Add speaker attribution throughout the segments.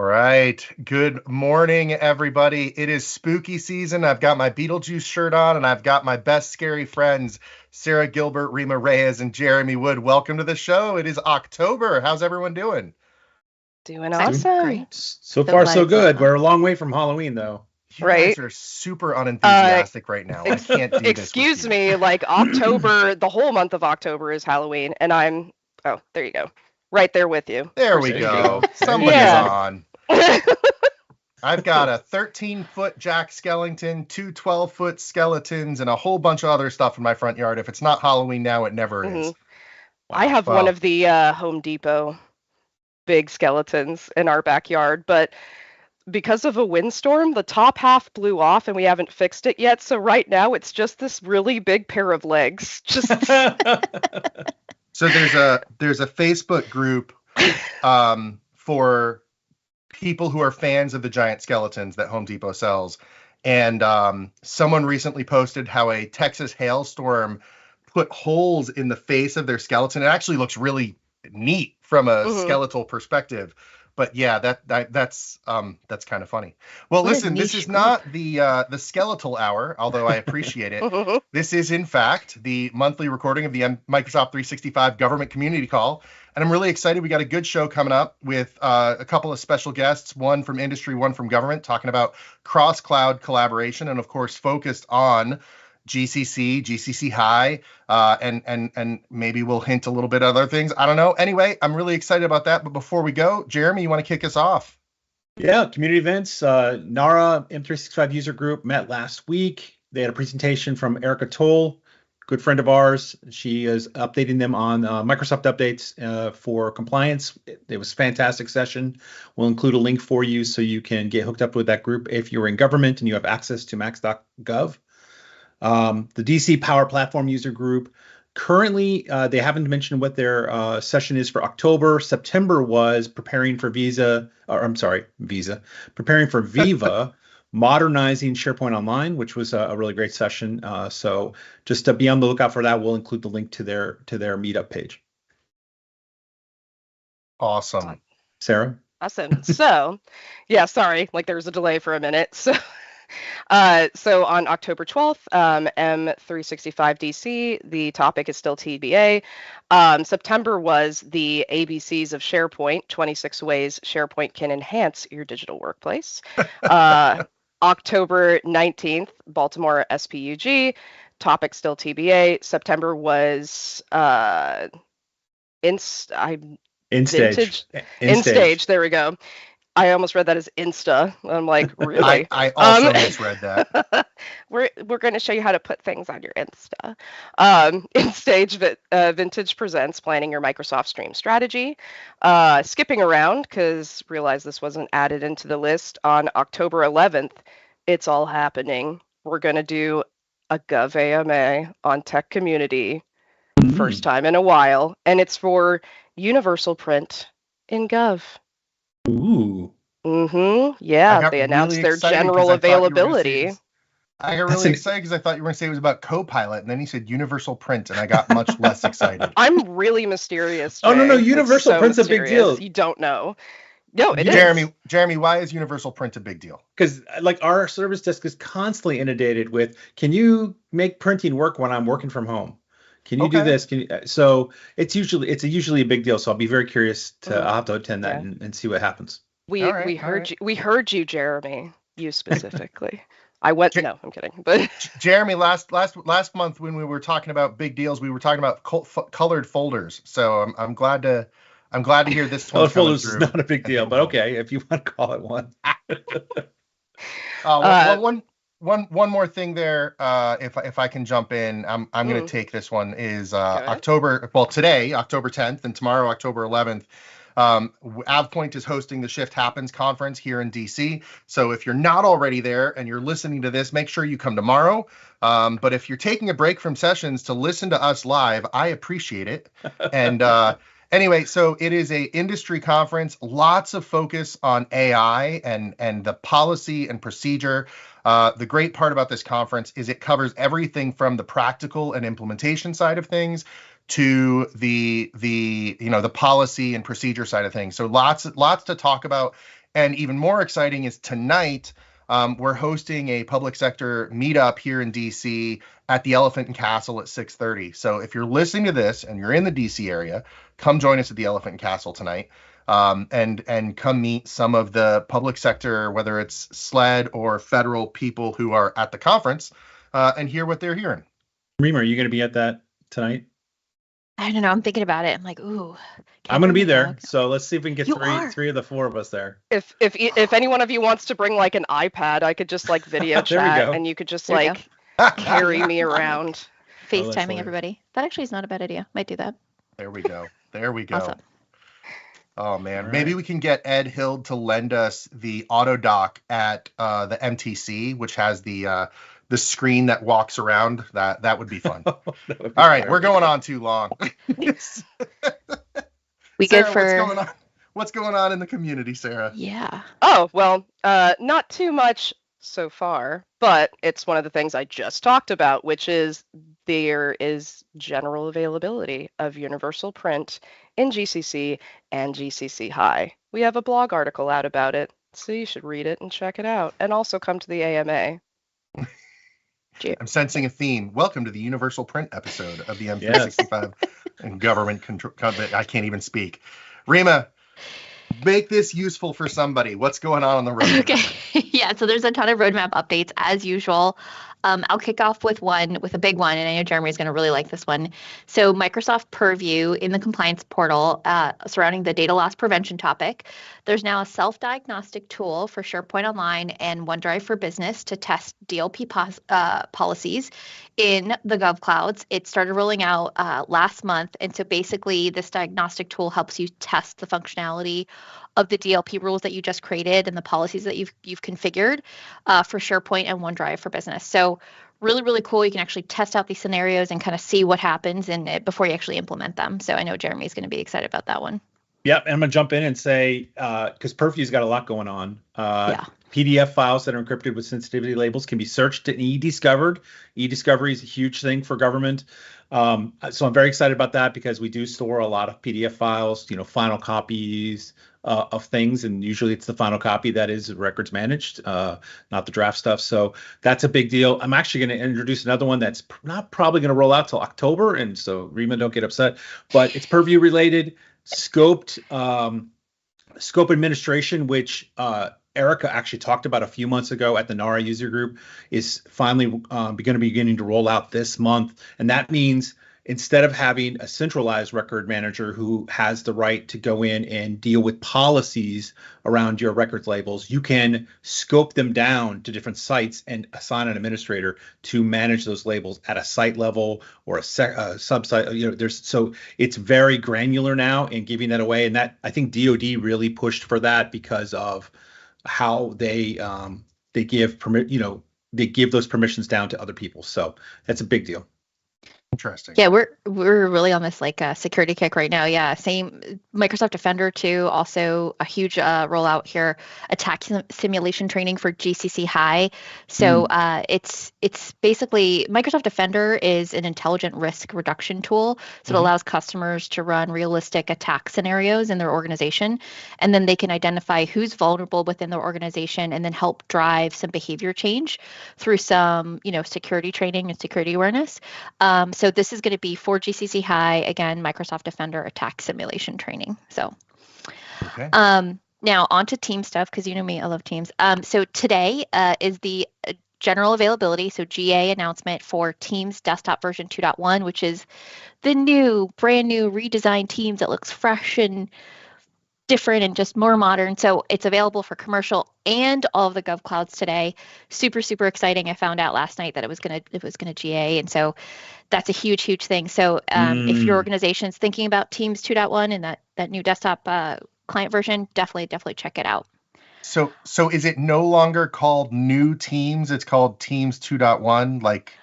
Speaker 1: right. Good morning, everybody. It is spooky season. I've got my Beetlejuice shirt on, and I've got my best scary friends, Sarah Gilbert, Rima Reyes, and Jeremy Wood. Welcome to the show. It is October. How's everyone doing?
Speaker 2: Doing
Speaker 3: Doing
Speaker 2: awesome.
Speaker 3: great. So
Speaker 2: So
Speaker 3: far,
Speaker 2: glad
Speaker 3: so
Speaker 2: it's
Speaker 3: good.
Speaker 2: over.
Speaker 3: We're a long way from Halloween, though.
Speaker 1: You
Speaker 2: Right.
Speaker 1: guys are super unenthusiastic right now. I can't do this with
Speaker 2: Excuse
Speaker 1: you.
Speaker 2: me, like October, the whole month of October is Halloween, and oh, there you go. Right there with you.
Speaker 1: There we
Speaker 3: There you
Speaker 1: go.
Speaker 3: go.
Speaker 1: Somebody's
Speaker 2: Yeah.
Speaker 1: on. I've got a 13-foot Jack Skellington, two 12-foot skeletons, and a whole bunch of other stuff in my front yard. If it's not Halloween now, it never is.
Speaker 2: I have one
Speaker 1: Well,
Speaker 2: of the Home Depot big skeletons in our backyard, but because of a windstorm, the top half blew off and we haven't fixed it yet. So right now it's just this really big pair of legs. Just
Speaker 1: so there's a Facebook group for people who are fans of the giant skeletons that Home Depot sells. And someone recently posted how a Texas hailstorm put holes in the face of their skeleton. It actually looks really neat from a skeletal perspective. But yeah, that's kind of funny. Well,
Speaker 2: What a
Speaker 1: listen, this
Speaker 2: niche
Speaker 1: is not the skeletal hour, although I appreciate it. This is, in fact, the monthly recording of the Microsoft 365 Government Community Call. And I'm really excited. We got a good show coming up with a couple of special guests, one from industry, one from government, talking about cross-cloud collaboration and, of course, focused on GCC High, and maybe we'll hint a little bit at other things. I don't know. Anyway, I'm really excited about that. But before we go, Jeremy, you want to kick us off?
Speaker 3: Yeah, community events. NARA M365 user group met last week. They had a presentation from Erica Toll, good friend of ours. She is updating them on Microsoft updates for compliance. It was a fantastic session. We'll include a link for you so you can get hooked up with that group if you're in government and you have access to max.gov. The DC Power Platform user group, currently, they haven't mentioned what their session is for October. September was preparing for Viva, modernizing SharePoint Online, which was a really great session. So just to be on the lookout for that, we'll include the link to their meetup page.
Speaker 1: Awesome.
Speaker 3: Sarah?
Speaker 2: Awesome. So, yeah, sorry, like there was a delay for a minute. So on October 12th, M365 DC, the topic is still TBA. September was the ABCs of SharePoint, 26 ways SharePoint can enhance your digital workplace. October 19th, Baltimore SPUG, topic still TBA. September was
Speaker 3: InStage.
Speaker 2: InStage, there we go. I almost read that as Insta. I'm like, really?
Speaker 1: I also misread that.
Speaker 2: We're going to show you how to put things on your Insta. InStage Vintage presents planning your Microsoft Stream strategy. Skipping around because realized this wasn't added into the list. On October 11th, it's all happening. We're going to do a Gov AMA on Tech Community, first time in a while, and it's for universal print in Gov.
Speaker 3: Ooh.
Speaker 2: Yeah, they announced
Speaker 1: really
Speaker 2: their
Speaker 1: excited 'cause
Speaker 2: general
Speaker 1: I thought you were gonna
Speaker 2: availability.
Speaker 1: I got really excited because I thought you were going to say it was about Copilot, and then you said Universal Print, and I got much less excited.
Speaker 2: I'm really mysterious.
Speaker 3: Oh, no,
Speaker 2: Jay.
Speaker 3: Universal
Speaker 2: It's so
Speaker 3: Print's a big
Speaker 2: mysterious.
Speaker 3: deal.
Speaker 2: You don't know. No, it is.
Speaker 1: Jeremy, why is Universal Print a big deal?
Speaker 3: Because like our service desk is constantly inundated with, can you make printing work when I'm working from home? Can you do this? So it's usually a big deal. So I'll be very curious I'll have to attend that and see what happens.
Speaker 2: We heard you, Jeremy. You specifically. No, I'm kidding. But
Speaker 1: Jeremy, last month when we were talking about big deals, we were talking about colored folders. So I'm glad to hear this one.
Speaker 3: Colored folders is not a big deal, but okay, if you want to call it one.
Speaker 1: One more thing there, if I can jump in, I'm going to take this one. Is today, October 10th, and tomorrow, October 11th. AvePoint is hosting the Shift Happens conference here in DC. So if you're not already there and you're listening to this, make sure you come tomorrow. But if you're taking a break from sessions to listen to us live, I appreciate it. And anyway, so it is a industry conference, lots of focus on AI and the policy and procedure. The great part about this conference is it covers everything from the practical and implementation side of things to the policy and procedure side of things. So lots to talk about. And even more exciting is tonight, we're hosting a public sector meetup here in DC at the Elephant and Castle at 6:30. So if you're listening to this and you're in the DC area, come join us at the Elephant and Castle tonight, and come meet some of the public sector, whether it's SLED or federal people who are at the conference, and hear what they're hearing.
Speaker 3: Reema, are you going to be at that tonight?
Speaker 4: I don't know. I'm thinking about it. I'm like, ooh.
Speaker 3: I'm going to be there. So let's see if we can get three of the four of us there.
Speaker 2: If any one of you wants to bring like an iPad, I could just like video chat and you could just like carry me around.
Speaker 4: FaceTiming everybody. That actually is not a bad idea. Might do that.
Speaker 1: There we go.
Speaker 4: Awesome.
Speaker 1: Oh man, right. Maybe we can get Ed Hild to lend us the auto dock at the MTC, which has the screen that walks around. That would be fun. All right, we're going on too long.
Speaker 4: We
Speaker 1: Sarah,
Speaker 4: good for
Speaker 1: what's going on in the community, Sarah?
Speaker 4: Yeah.
Speaker 2: Oh, well, not too much so far, but it's one of the things I just talked about, which is there is general availability of universal print in GCC and GCC High. We have a blog article out about it, so you should read it and check it out, and also come to the AMA.
Speaker 1: I'm sensing a theme. Welcome to the Universal Print episode of the M365 and government control. I can't even speak. Reema, make this useful for somebody. What's going on the roadmap?
Speaker 4: Okay. Yeah, so there's a ton of roadmap updates as usual. I'll kick off with a big one, and I know Jeremy's going to really like this one. So Microsoft Purview in the compliance portal surrounding the data loss prevention topic. There's now a self-diagnostic tool for SharePoint Online and OneDrive for Business to test DLP policies in the GovClouds. It started rolling out last month, and so basically this diagnostic tool helps you test the functionality of the DLP rules that you just created and the policies that you've configured for SharePoint and OneDrive for Business. So really, really cool. You can actually test out these scenarios and kind of see what happens before you actually implement them. So I know Jeremy's going to be excited about that one.
Speaker 3: Yep, and I'm going to jump in and say, because Purview's got a lot going on. PDF files that are encrypted with sensitivity labels can be searched and e-discovered. E-discovery is a huge thing for government. So I'm very excited about that because we do store a lot of PDF files, final copies of things. And usually it's the final copy that is records managed, not the draft stuff. So that's a big deal. I'm actually going to introduce another one that's not probably going to roll out till October. And so Reema, don't get upset, but it's Purview related. Scoped scope administration, which Erica actually talked about a few months ago at the NARA user group, is finally beginning to roll out this month. And that means instead of having a centralized record manager who has the right to go in and deal with policies around your records labels, you can scope them down to different sites and assign an administrator to manage those labels at a site level or a sub-site. So it's very granular now in giving that away. And that, I think DoD really pushed for that because of how they give they give those permissions down to other people. So that's a big deal.
Speaker 1: Interesting.
Speaker 4: Yeah, we're really on this security kick right now. Yeah, same Microsoft Defender too. Also a huge rollout here. Attack simulation training for GCC High. So it's basically Microsoft Defender is an intelligent risk reduction tool. So it allows customers to run realistic attack scenarios in their organization, and then they can identify who's vulnerable within their organization, and then help drive some behavior change through some security training and security awareness. So this is going to be for GCC High, again, Microsoft Defender attack simulation training. So now on to Teams stuff, because you know me, I love Teams. So today is the general availability, so GA announcement for Teams Desktop version 2.1, which is the brand new redesigned Teams that looks fresh and different and just more modern. So it's available for commercial and all of the GovClouds today. Super, super exciting. I found out last night that it was gonna GA, and so that's a huge, huge thing. So if your organization's thinking about Teams 2.1 and that new desktop client version, definitely check it out.
Speaker 1: So is it no longer called New Teams? It's called Teams 2.1, like.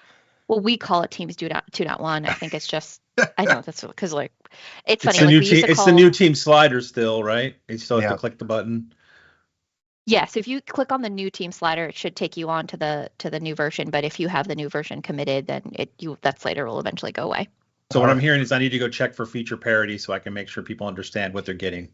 Speaker 4: Well, we call it Teams 2.1. I think it's just. I know that's because it's funny.
Speaker 3: It's the new team slider still, right? You still have to click the button.
Speaker 4: Yeah, so if you click on the new team slider, it should take you on to the new version. But if you have the new version committed, then that slider will eventually go away.
Speaker 3: So what I'm hearing is I need to go check for feature parity so I can make sure people understand what they're getting.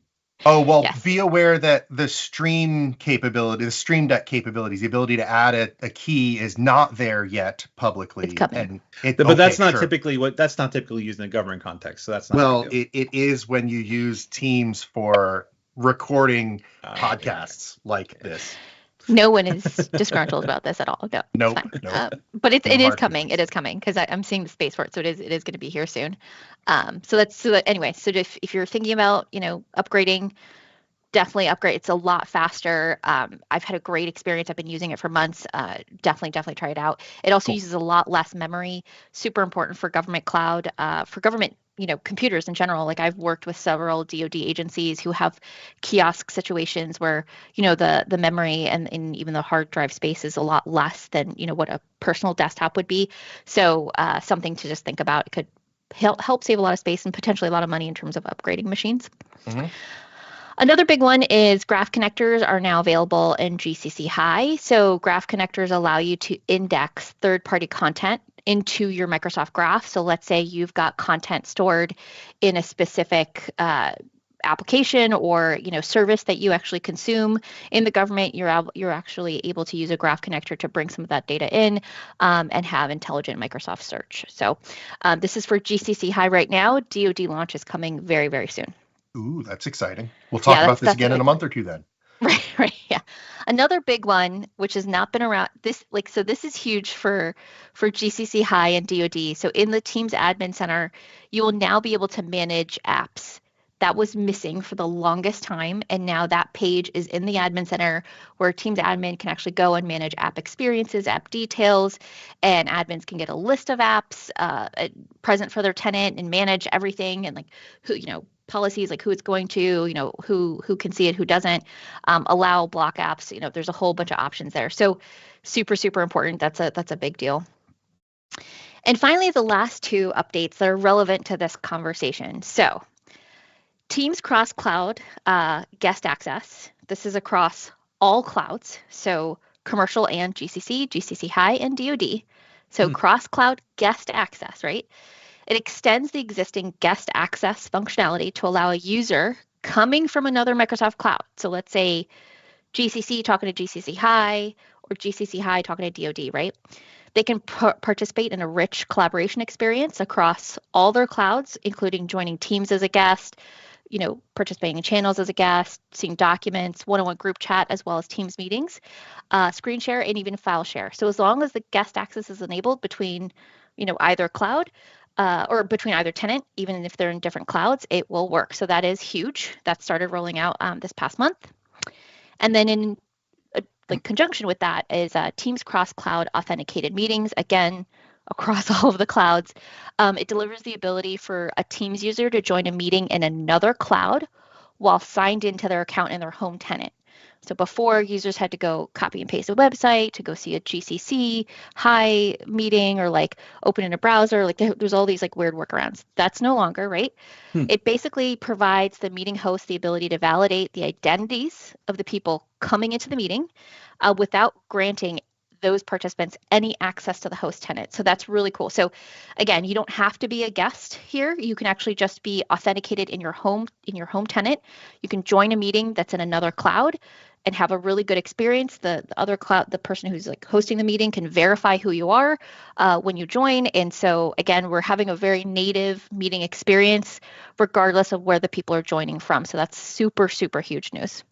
Speaker 1: Oh, well,
Speaker 4: Yes.
Speaker 1: be aware that the stream capability, the stream deck capabilities, the ability to add a key is not there yet publicly.
Speaker 4: It's coming.
Speaker 1: And
Speaker 3: But that's
Speaker 1: okay,
Speaker 3: not
Speaker 1: sure.
Speaker 3: typically used in a government context, so that's not
Speaker 1: Well,
Speaker 3: a big deal.
Speaker 1: it is when you use Teams for recording podcasts like this.
Speaker 4: No one is disgruntled about this at all. No,
Speaker 1: Nope,
Speaker 4: it's fine.
Speaker 1: nope.
Speaker 4: But it
Speaker 1: No
Speaker 4: is
Speaker 1: hard
Speaker 4: coming.
Speaker 1: feelings.
Speaker 4: It is coming because I'm seeing the space for it, so it is going to be here soon. So anyway, so if you're thinking about upgrading, definitely upgrade. It's a lot faster. I've had a great experience. I've been using it for months. Definitely try it out. It also
Speaker 1: Cool.
Speaker 4: uses a lot less memory. Super important for government cloud, for government, computers in general. Like I've worked with several DoD agencies who have kiosk situations where, the memory and even the hard drive space is a lot less than, what a personal desktop would be. So something to just think about. It could help save a lot of space and potentially a lot of money in terms of upgrading machines.
Speaker 1: Mm-hmm.
Speaker 4: Another big one is graph connectors are now available in GCC High. So graph connectors allow you to index third-party content into your Microsoft Graph. So let's say you've got content stored in a specific application or service that you actually consume in the government. You're actually able to use a graph connector to bring some of that data in and have intelligent Microsoft search. So this is for GCC High right now. DoD launch is coming very, very soon.
Speaker 1: Ooh, that's exciting. We'll talk about this again in a month or two then.
Speaker 4: Right, yeah. Another big one, which has not been around, this is huge for GCC High and DoD. So in the Teams Admin Center, you will now be able to manage apps. That was missing for the longest time, and now that page is in the Admin Center where Teams Admin can actually go and manage app experiences, app details, and admins can get a list of apps present for their tenant and manage everything and like who, policies like who it's going to, who can see it, who doesn't, allow block apps. There's a whole bunch of options there. So super, super important. That's a big deal. And finally, the last two updates that are relevant to this conversation. So Teams cross-cloud guest access. This is across all clouds. So commercial and GCC, GCC High, and DoD. So cross-cloud guest access, right? It extends the existing guest access functionality to allow a user coming from another Microsoft cloud. So let's say GCC talking to GCC High or GCC High talking to DoD, right? They can participate in a rich collaboration experience across all their clouds, including joining Teams as a guest, participating in channels as a guest, seeing documents, one-on-one group chat, as well as Teams meetings, screen share, and even file share. So as long as the guest access is enabled between, either cloud, or between either tenant, even if they're in different clouds, it will work. So that is huge. That started rolling out this past month. And then in conjunction with that is Teams cross-cloud authenticated meetings, again, across all of the clouds. It delivers the ability for a Teams user to join a meeting in another cloud while signed into their account in their home tenant. So before, users had to go copy and paste a website to go see a GCC High meeting or open in a browser. There's all these weird workarounds. That's no longer, right? It basically provides the meeting host the ability to validate the identities of the people coming into the meeting without granting those participants any access to the host tenant. So that's really cool. So again, you don't have to be a guest here. You can actually just be authenticated in your home tenant. You can join a meeting that's in another cloud and have a really good experience. The other cloud, the person who's hosting the meeting can verify who you are when you join. And so again, we're having a very native meeting experience regardless of where the people are joining from. So that's super, super huge news.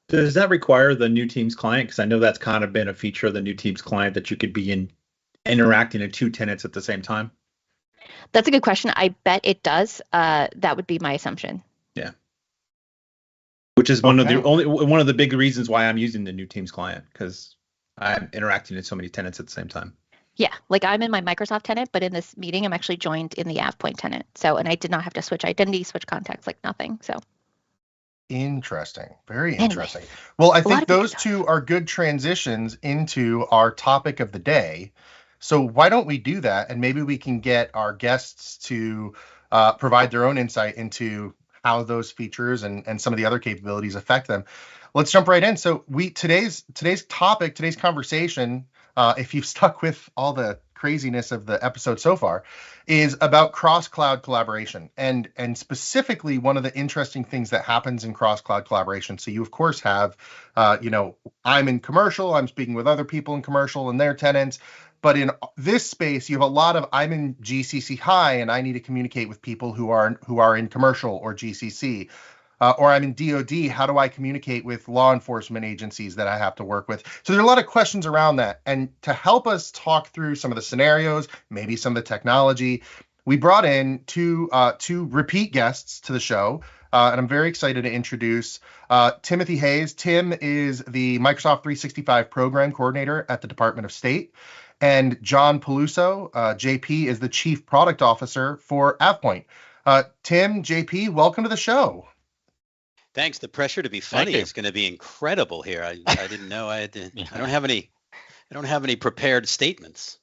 Speaker 3: Does that require the new Teams client? Because I know that's kind of been a feature of the new Teams client that you could be interacting in two tenants at the same time.
Speaker 4: That's a good question. I bet it does. That would be my assumption.
Speaker 3: Yeah. Which is one of the big reasons why I'm using the new Teams client, because I'm interacting in so many tenants at the same time.
Speaker 4: Yeah, I'm in my Microsoft tenant, but in this meeting, I'm actually joined in the AvePoint tenant. So, and I did not have to switch identity, switch contacts, nothing. So.
Speaker 1: Interesting. Very interesting. Well, I think those two are good transitions into our topic of the day. So why don't we do that? And maybe we can get our guests to provide their own insight into how those features and some of the other capabilities affect them. Let's jump right in. So today's topic, today's conversation, if you've stuck with all the craziness of the episode so far, is about cross-cloud collaboration, and specifically one of the interesting things that happens in cross-cloud collaboration. So you of course have, I'm in commercial, I'm speaking with other people in commercial and their tenants. But in this space, you have a lot of, I'm in GCC high and I need to communicate with people who are in commercial or GCC. Or I'm in DoD, how do I communicate with law enforcement agencies that I have to work with? So there are a lot of questions around that. And to help us talk through some of the scenarios, maybe some of the technology, we brought in two repeat guests to the show. And I'm very excited to introduce Timothy Hayes. Tim is the Microsoft 365 Program Coordinator at the Department of State. And John Peluso, JP, is the Chief Product Officer for AvePoint. Tim, JP, welcome to the show.
Speaker 5: Thanks. The pressure to be funny is going to be incredible here. I didn't know I had to. I don't have any prepared statements.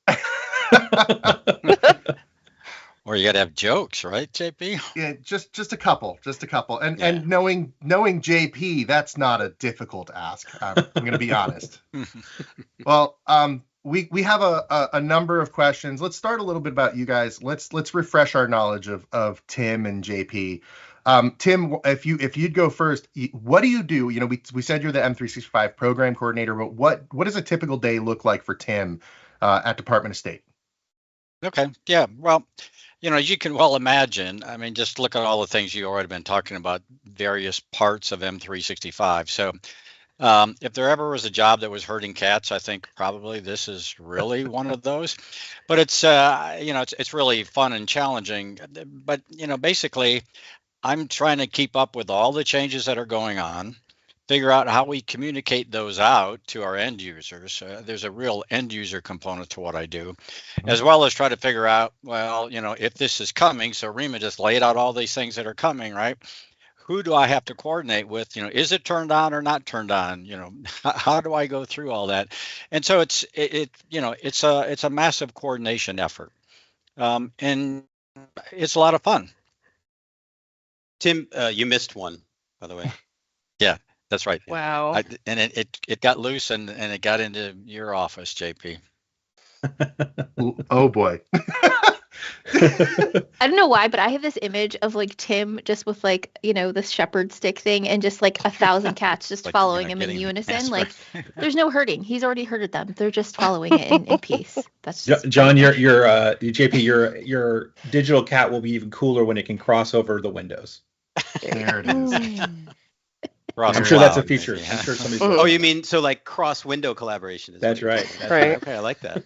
Speaker 6: Or you got to have jokes, right, JP?
Speaker 1: Yeah, just a couple. And knowing JP, that's not a difficult ask. I'm going to be honest. Well, we have a number of questions. Let's start a little bit about you guys. Let's refresh our knowledge of Tim and JP. Tim, if you'd go first, what do you do? We said you're the M365 program coordinator, but what does a typical day look like for Tim at Department of State?
Speaker 6: Okay. Yeah. Well, as you can well imagine, I mean, just look at all the things you already been talking about, various parts of M365. So if there ever was a job that was herding cats, I think probably this is really one of those. But it's really fun and challenging. But basically, I'm trying to keep up with all the changes that are going on, figure out how we communicate those out to our end users. There's a real end user component to what I do, as well as try to figure out, well, if this is coming. So Rima just laid out all these things that are coming, right? Who do I have to coordinate with? Is it turned on or not turned on? How do I go through all that? And so it's a massive coordination effort, and it's a lot of fun.
Speaker 5: Tim, you missed one, by the way.
Speaker 6: Yeah, that's right.
Speaker 2: Wow.
Speaker 6: And it got loose and it got into your office, JP.
Speaker 1: Oh boy.
Speaker 4: I don't know why, but I have this image of Tim just with this shepherd stick thing and just 1,000 cats just following him in unison. There's no herding. He's already herded them. They're just following it in peace. That's just
Speaker 3: John, your JP, your digital cat will be even cooler when it can cross over the windows.
Speaker 1: There it is.
Speaker 3: I'm sure that's a feature. I'm sure somebody's.
Speaker 5: Oh, you mean cross window collaboration?
Speaker 3: That's right.
Speaker 2: Right.
Speaker 5: Okay, I like that.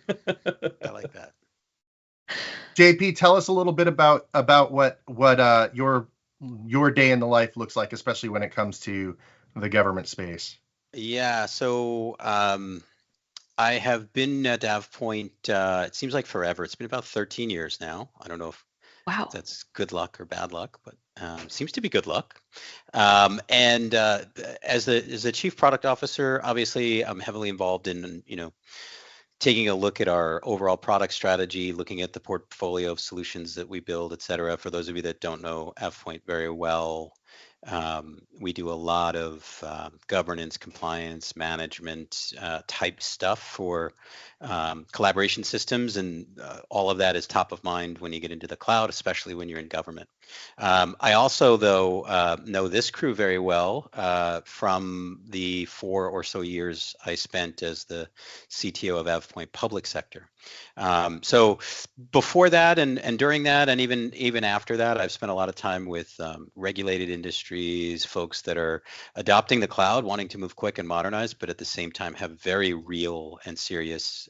Speaker 5: I like that.
Speaker 1: JP, tell us a little bit about what your day in the life looks like, especially when it comes to the government space.
Speaker 5: Yeah, so I have been at AvePoint. It seems like forever. It's been about 13 years now. I don't know if that's good luck or bad luck, but seems to be good luck. And as the chief product officer, obviously, I'm heavily involved in taking a look at our overall product strategy, looking at the portfolio of solutions that we build, et cetera. For those of you that don't know AvePoint very well, we do a lot of governance, compliance, management type stuff for collaboration systems, and all of that is top of mind when you get into the cloud, especially when you're in government. I also, though, know this crew very well from the 4 or so years I spent as the CTO of AvePoint Public Sector. So before that and during that and even after that, I've spent a lot of time with regulated industries, folks that are adopting the cloud, wanting to move quick and modernize, but at the same time have very real and serious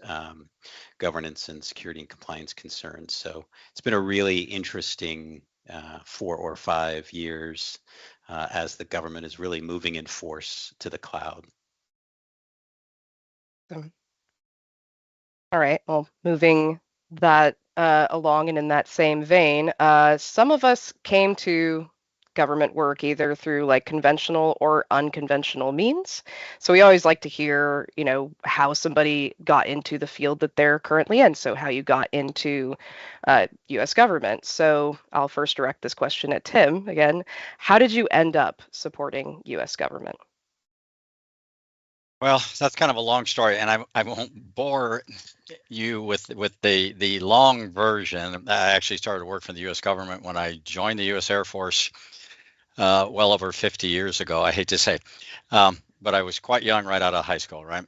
Speaker 5: governance and security and compliance concerns. So it's been a really interesting 4 or 5 years as the government is really moving in force to the cloud.
Speaker 2: All right. Well, moving that along and in that same vein, some of us came to government work either through conventional or unconventional means. So we always like to hear, how somebody got into the field that they're currently in. So how you got into U.S. government. So I'll first direct this question at Tim again. How did you end up supporting U.S. government?
Speaker 6: Well, that's kind of a long story, and I won't bore you with the long version. I actually started work for the U.S. government when I joined the U.S. Air Force well over 50 years ago. I hate to say, but I was quite young right out of high school, right?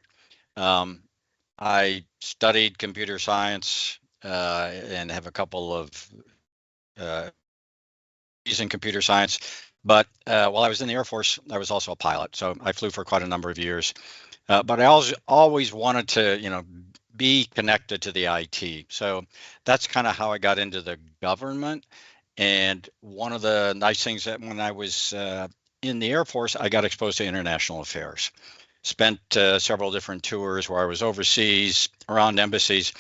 Speaker 6: Um, I studied computer science and have a couple of uh, in computer science. But while I was in the Air Force, I was also a pilot, so I flew for quite a number of years. But I always wanted to, be connected to the IT. So that's kind of how I got into the government. And one of the nice things that when I was in the Air Force, I got exposed to international affairs. Spent several different tours where I was overseas around embassies.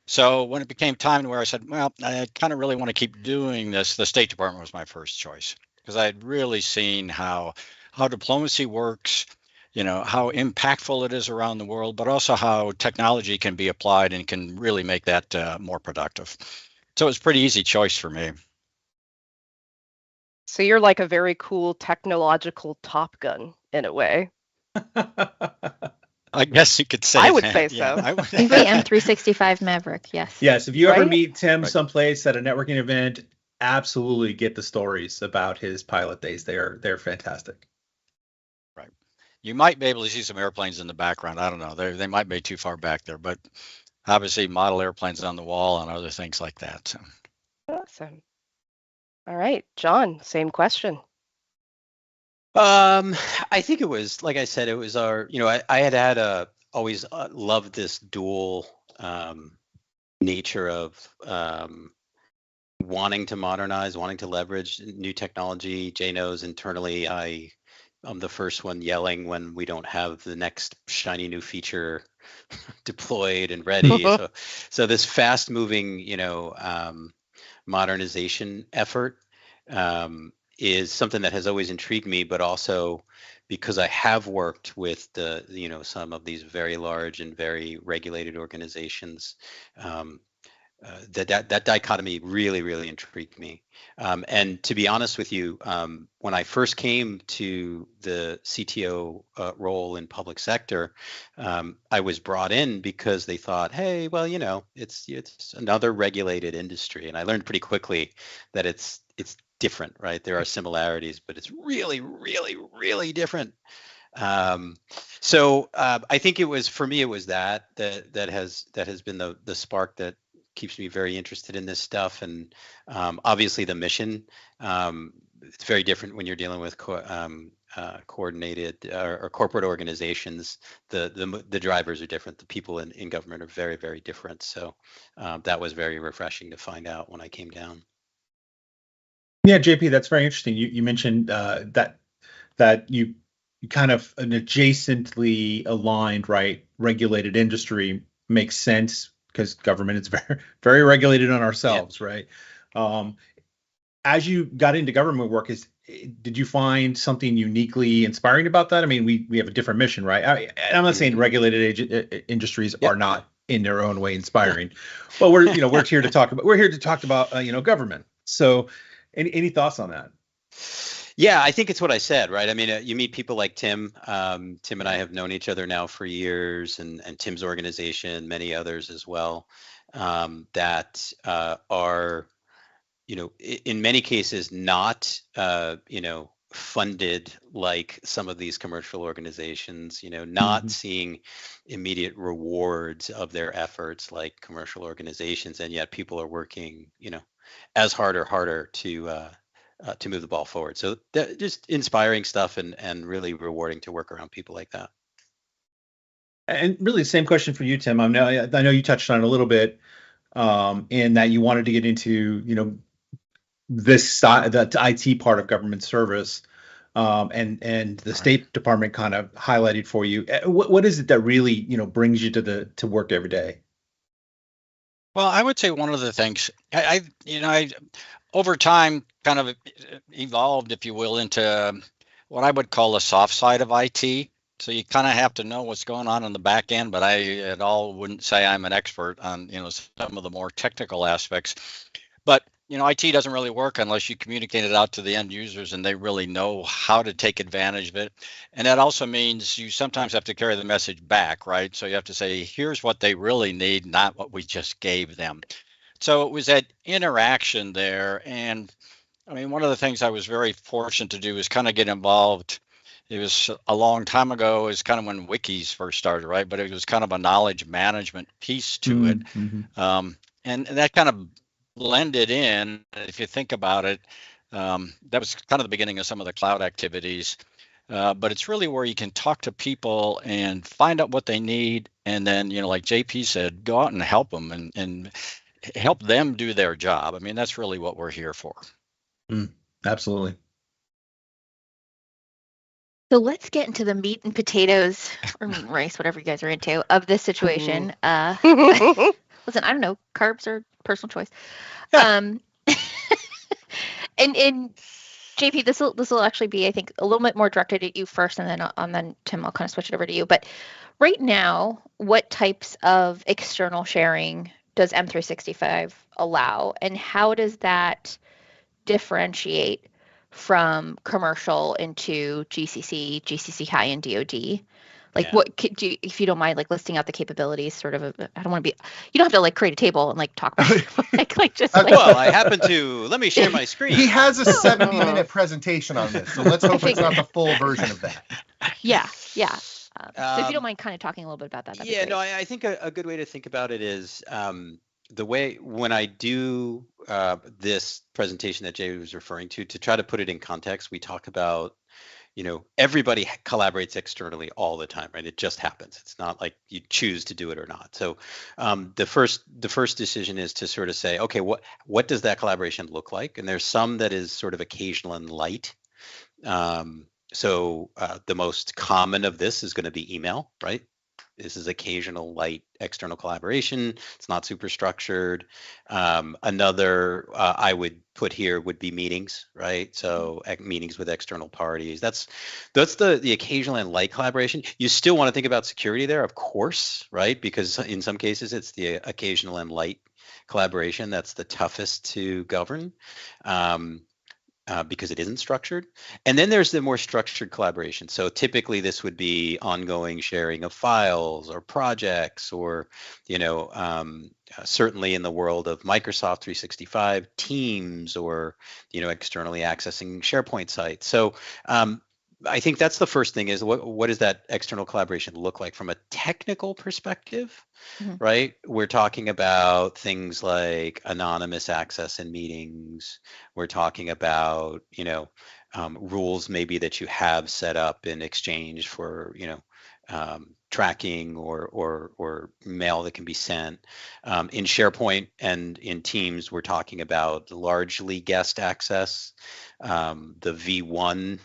Speaker 6: So when it became time to where I said, well, I kind of really want to keep doing this, the State Department was my first choice because I had really seen how diplomacy works, how impactful it is around the world, but also how technology can be applied and can really make that more productive. So it's a pretty easy choice for me.
Speaker 2: So you're like a very cool technological Top Gun in a way.
Speaker 6: I guess you could say
Speaker 2: I would
Speaker 6: that.
Speaker 2: say so.
Speaker 6: Yeah, I would.
Speaker 4: He's the M365 Maverick. Yes.
Speaker 3: Yes. If you ever
Speaker 2: Right?
Speaker 3: meet Tim
Speaker 6: Right.
Speaker 3: someplace at a networking event, absolutely get the stories about his pilot days. They're fantastic.
Speaker 6: Right. You might be able to see some airplanes in the background. I don't know. They might be too far back there, but obviously model airplanes on the wall and other things like that. So.
Speaker 2: Awesome. All right, John, same question.
Speaker 5: I think it was, like I said, it was I had always loved this dual nature of wanting to modernize, wanting to leverage new technology. Jay knows internally, I'm the first one yelling when we don't have the next shiny new feature deployed and ready. So this fast moving, modernization effort is something that has always intrigued me, but also because I have worked with some of these very large and very regulated organizations, that dichotomy really, really intrigued me. And to be honest with you, when I first came to the CTO role in public sector, I was brought in because they thought, hey, well, it's another regulated industry, and I learned pretty quickly that it's different, right? There are similarities, but it's really, really, really different. So I think it was, for me, it was that has been the spark that keeps me very interested in this stuff. And obviously the mission, it's very different when you're dealing with coordinated or corporate organizations. The drivers are different. The people in government are very, very different. So that was very refreshing to find out when I came down.
Speaker 3: Yeah, JP, that's very interesting. You mentioned that you kind of an adjacently aligned, right, regulated industry makes sense because government is very, very regulated on ourselves, right? As you got into government work, did you find something uniquely inspiring about that? I mean, we have a different mission, right? I'm not saying regulated industries are not in their own way inspiring, but we're here to talk about government. So, any thoughts on that?
Speaker 5: Yeah, I think it's what I said, right? I mean, you meet people like Tim. Tim and I have known each other now for years, and Tim's organization, many others as well, that are, in many cases not, funded like some of these commercial organizations, not seeing immediate rewards of their efforts like commercial organizations, and yet people are working, as hard or harder to move the ball forward. So just inspiring stuff and really rewarding to work around people like that.
Speaker 3: And really, the same question for you, Tim. I know you touched on it a little bit, in that you wanted to get into, this side, the IT part of government service, and the State Department kind of highlighted for you. What is it that really, brings you to work every day?
Speaker 6: Well, I would say one of the things I over time kind of evolved, if you will, into what I would call the soft side of IT. So you kind of have to know what's going on in the back end, but I at all wouldn't say I'm an expert on some of the more technical aspects. But IT doesn't really work unless you communicate it out to the end users and they really know how to take advantage of it. And that also means you sometimes have to carry the message back, right? So you have to say, here's what they really need, not what we just gave them. So it was that interaction there. And I mean, one of the things I was very fortunate to do is kind of get involved. It was a long time ago, is kind of when wikis first started, right? But it was kind of a knowledge management piece to it. And that kind of blended in. If you think about it, that was kind of the beginning of some of the cloud activities. But it's really where you can talk to people and find out what they need. And then, like JP said, go out and help them and help them do their job. I mean, that's really what we're here for.
Speaker 3: Absolutely.
Speaker 4: So let's get into the meat and potatoes, or meat and rice, whatever you guys are into, of this situation. Listen, I don't know, carbs are personal choice. And JP, this will actually be, I think, a little bit more directed at you first, and then Tim, I'll kind of switch it over to you. But right now, what types of external sharing does M365 allow, and how does that differentiate from commercial into GCC high, and DoD? Like, what could you, if you don't mind, like listing out the capabilities, sort of, I don't want to be, you don't have to like create a table and like talk about it,
Speaker 5: well, I happen to, let me share my screen.
Speaker 1: He has a 70-minute presentation on this, so let's hope it's not the full version of that.
Speaker 4: Yeah. So if you don't mind kind of talking a little bit about that.
Speaker 5: No, I think a good way to think about it is the way when I do this presentation that Jay was referring to try to put it in context, we talk about, everybody collaborates externally all the time, right? It just happens. It's not like you choose to do it or not. So the first decision is to sort of say, okay, what does that collaboration look like? And there's some that is sort of occasional and light. So the most common of this is going to be email, right? This is occasional light external collaboration. It's not super structured. Another I would put here would be meetings, right? So meetings with external parties. That's the occasional and light collaboration. You still want to think about security there, of course, right? Because in some cases it's the occasional and light collaboration that's the toughest to govern. Because it isn't structured. And then there's the more structured collaboration. So typically this would be ongoing sharing of files or projects, or, certainly in the world of Microsoft 365, Teams, or, externally accessing SharePoint sites. So I think that's the first thing is what does that external collaboration look like from a technical perspective, right? We're talking about things like anonymous access in meetings. We're talking about, rules maybe that you have set up in exchange for, tracking or mail that can be sent. In SharePoint and in Teams, we're talking about largely guest access. The V1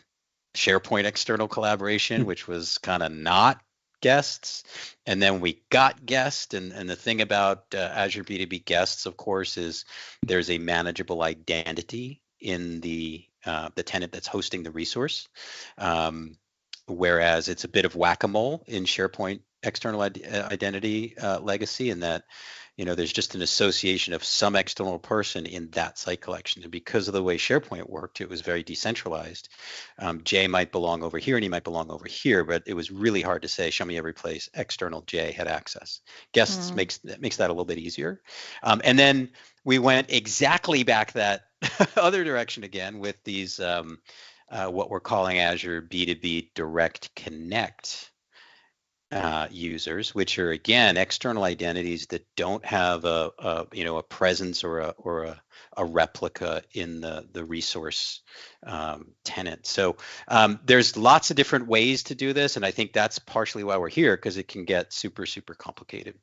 Speaker 5: SharePoint external collaboration, which was kind of not guests. And then we got guests. And the thing about Azure B2B guests, of course, is there's a manageable identity in the tenant that's hosting the resource. Whereas it's a bit of whack-a-mole in SharePoint external identity legacy, in that there's just an association of some external person in that site collection. And because of the way SharePoint worked, it was very decentralized. Jay might belong over here and he might belong over here, but it was really hard to say, show me every place external Jay had access. Guests makes that a little bit easier. And then we went exactly back that other direction again with these, what we're calling Azure B2B Direct Connect users, which are again external identities that don't have a presence or a replica in the resource tenant. So there's lots of different ways to do this, and I think that's partially why we're here, because it can get super complicated.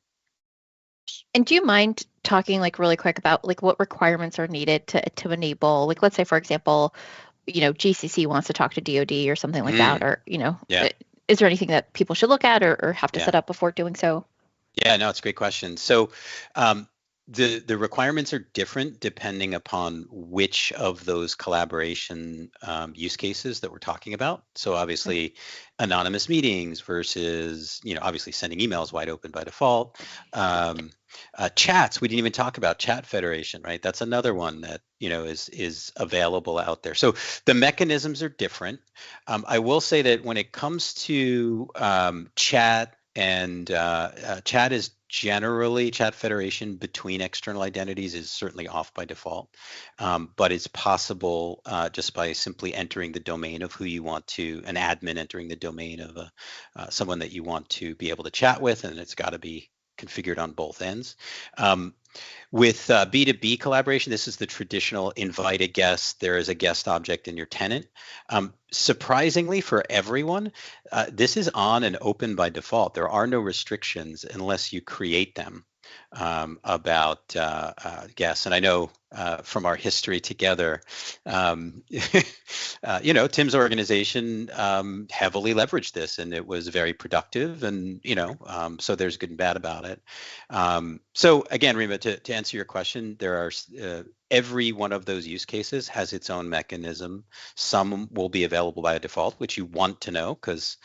Speaker 4: And do you mind talking like really quick about like what requirements are needed to enable, like let's say for example, GCC wants to talk to DoD or something like that, or is there anything that people should look at or have to set up before doing so?
Speaker 5: Yeah, no, it's a great question. So the requirements are different depending upon which of those collaboration use cases that we're talking about. So obviously, anonymous meetings versus, obviously sending emails wide open by default. Chats, we didn't even talk about chat federation, right? That's another one that is available out there. So the mechanisms are different. I will say that when it comes to chat and chat federation between external identities is certainly off by default, but it's possible just by simply entering the domain of who you want to, an admin entering the domain of someone that you want to be able to chat with, and it's got to be configured on both ends. With B2B collaboration, this is the traditional invite a guest. There is a guest object in your tenant. Surprisingly for everyone, this is on and open by default. There are no restrictions unless you create them about guests. And I know from our history together, Tim's organization heavily leveraged this, and it was very productive. And so there's good and bad about it. So again, Rima, to answer your question, there are every one of those use cases has its own mechanism. Some will be available by default, which you want to know because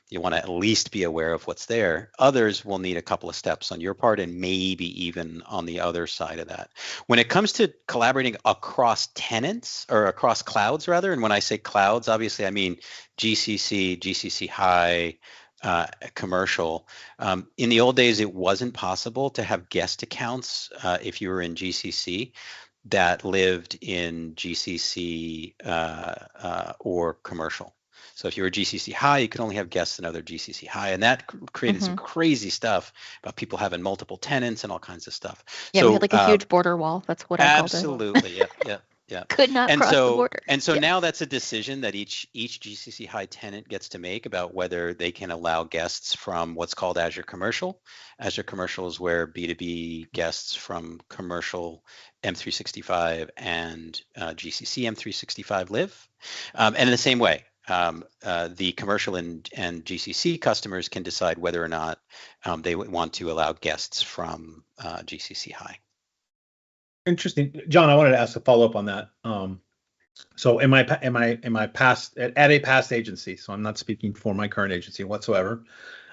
Speaker 5: you want to at least be aware of what's there. Others will need a couple of steps on your part and maybe even on the other side of that. When it comes to collaborating across tenants or across clouds rather, and when I say clouds, obviously I mean GCC, GCC High, commercial. In the old days, it wasn't possible to have guest accounts if you were in GCC that lived in GCC or commercial. So if you were GCC High, you could only have guests in other GCC High, and that created some crazy stuff about people having multiple tenants and all kinds of stuff.
Speaker 4: Yeah, so, we had like a huge border wall. That's what I called it.
Speaker 5: Absolutely, yeah.
Speaker 4: Could not cross the border.
Speaker 5: And so now that's a decision that each GCC High tenant gets to make about whether they can allow guests from what's called Azure Commercial. Azure Commercial is where B2B guests from commercial M365 and GCC M365 live. And in the same way, the commercial and GCC customers can decide whether or not they want to allow guests from GCC High.
Speaker 3: Interesting, John. I wanted to ask a follow up on that. So, in my past at a past agency, so I'm not speaking for my current agency whatsoever.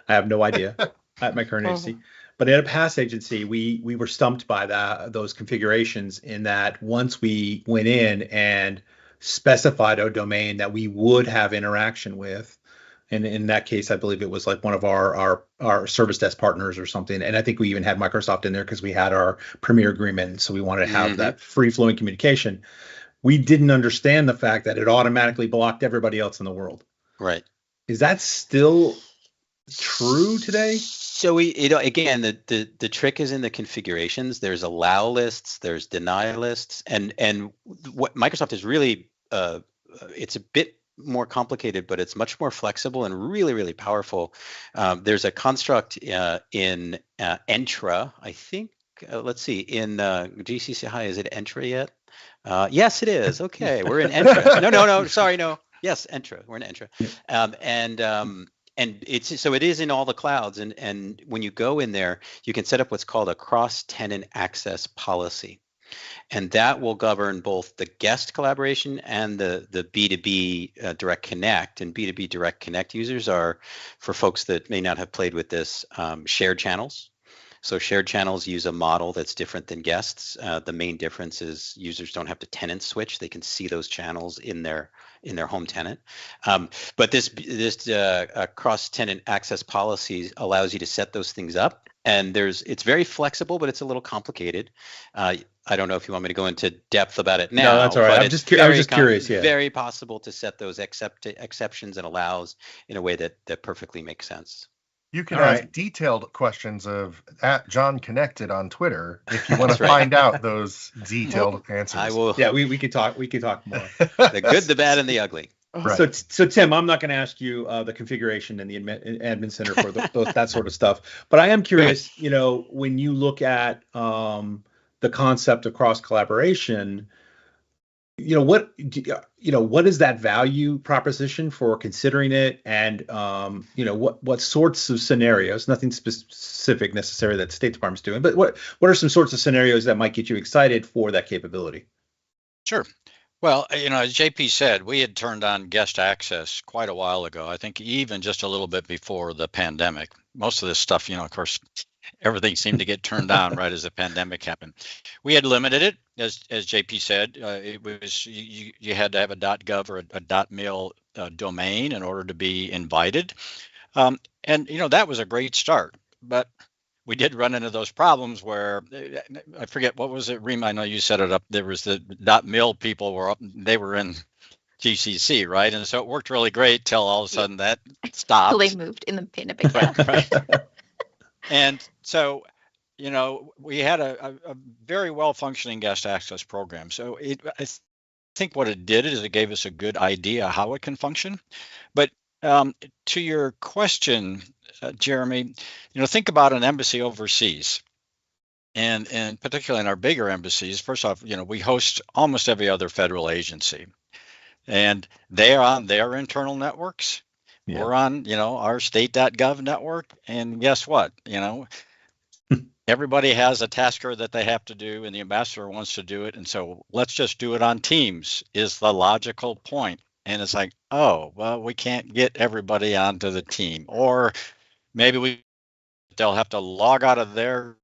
Speaker 3: I have no idea at my current agency, but at a past agency, we were stumped by those configurations in that once we went in and specified a domain that we would have interaction with. And in that case, I believe it was like one of our service desk partners or something. And I think we even had Microsoft in there because we had our Premier agreement. So we wanted to have that free flowing communication. We didn't understand the fact that it automatically blocked everybody else in the world.
Speaker 5: Right.
Speaker 3: Is that still true today?
Speaker 5: So again, the trick is in the configurations. There's allow lists, there's deny lists, and what Microsoft is really, it's a bit more complicated, but it's much more flexible and really, really powerful. There's a construct in Entra, I think. Let's see, in GCC High, is it Entra yet? Yes, it is. Okay, we're in Entra. No, sorry, no. Yes, Entra. We're in Entra. And it is in all the clouds. And when you go in there, you can set up what's called a cross-tenant access policy. And that will govern both the guest collaboration and the B2B Direct Connect. And B2B Direct Connect users are, for folks that may not have played with this, shared channels. So shared channels use a model that's different than guests. The main difference is users don't have to tenant switch. They can see those channels in their home tenant. But this cross-tenant access policy allows you to set those things up. And it's very flexible, but it's a little complicated. I don't know if you want me to go into depth about it now.
Speaker 3: No, that's all right. I was just curious. Yeah.
Speaker 5: Very possible to set those exceptions and allows in a way that perfectly makes sense.
Speaker 1: You can ask detailed questions of @JohnConnected on Twitter if you want to find out those detailed answers.
Speaker 5: I will.
Speaker 3: Yeah, we could talk. We could talk more.
Speaker 5: The good, the bad, and the ugly.
Speaker 3: Right. So Tim, I'm not going to ask you the configuration and the admin center for that sort of stuff, but I am curious. When you look at the concept of cross collaboration, what is that value proposition for considering it, and what sorts of scenarios, nothing specific necessarily that State Department's doing, but what are some sorts of scenarios that might get you excited for that capability?
Speaker 6: Sure. Well, as JP said, we had turned on guest access quite a while ago. I think even just a little bit before the pandemic. Most of this stuff, of course, everything seemed to get turned on right as the pandemic happened. We had limited it, as JP said. It was you had to have a .gov or a .mil domain in order to be invited, and that was a great start. But we did run into those problems where I forget what was it, Reem. I know you set it up. There was the .mil people were up; they were in GCC, right? And so it worked really great till all of a sudden that stopped.
Speaker 4: So they moved in the pandemic.
Speaker 6: Right. And so, we had a very well functioning guest access program. So I think what it did is it gave us a good idea how it can function. But to your question, Jeremy, think about an embassy overseas. And particularly in our bigger embassies, first off, we host almost every other federal agency. And they are on their internal networks. Yeah. We're on, our state.gov network. And guess what? Everybody has a tasker that they have to do, and the ambassador wants to do it. And so let's just do it on Teams is the logical point. And it's like, oh, well, we can't get everybody onto the team. Or maybe they'll have to log out of their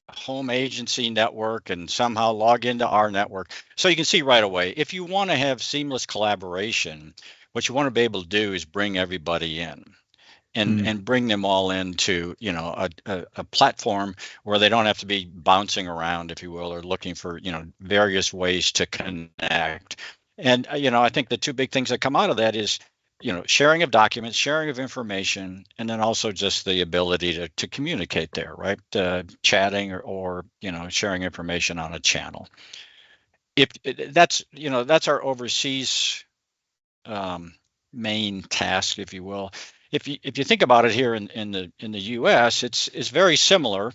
Speaker 6: home agency network and somehow log into our network. So you can see right away, if you want to have seamless collaboration, what you want to be able to do is bring everybody in and bring them all into, a platform where they don't have to be bouncing around, if you will, or looking for, various ways to connect. And, I think the two big things that come out of that is, sharing of documents, sharing of information, and then also just the ability to communicate there, right? Chatting or sharing information on a channel. If that's our overseas main task, if you will. If you think about it here in the U.S., it's very similar,